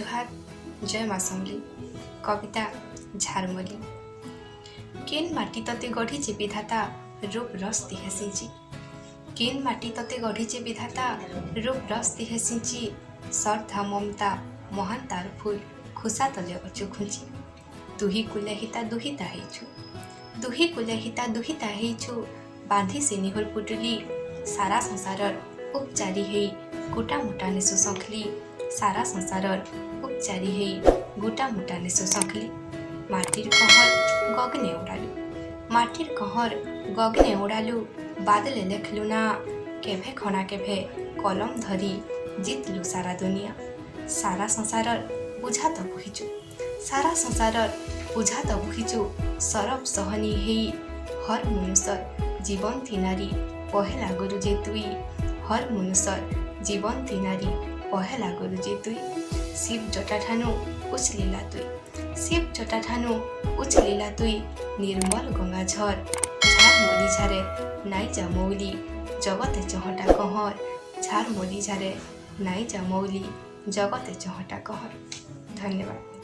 जुहार जय माँ समली। कविता झारमली। केन माटी तते गढ़ीचे विधाता रूप रस दिहे सिंची। केन माटी तते गढ़ीचे विधाता रूप रस दिहे सिंची। श्रद्धा ममता महान तार फूल खुशा तले अचु खुंची। दुही कुलहिता दुहिता हेछु, दुही कुलहिता दुहिता हेछु। बांधी से निहुर पुटुली सारा संसारर उपचारी हेई गोटा मोटा निसु संखली। सारा संसारर उपचारी हेई गोटा मोटा निसु संखली। माटिर कहर गगने उड़ालु, माटिर कहर गगने उड़ालु। बादले लेखलु ना केभे खणा केभे कलम धरी जितलु सारा दुनिया। सारा संसारर बुझा त बुझिचु, सारा संसारर बुझा त बुझिचु। सरब सहनी हेई हर मनुष्यर जीवन थी नारी पहला गुरु जे तुई। हर मनुष्यर जीवन थी नारी पहला गुरु जे तुई। शिव जटा ठानु उछलिला तुई, शिव जटा ठानु उछलिला तुई। निर्मल गंगा झर झार मली झारे नाई जा मौली। जगते चहटा कहर झार मली झारे नाई जा मौली। जगते चहटा कहर। धन्यवाद।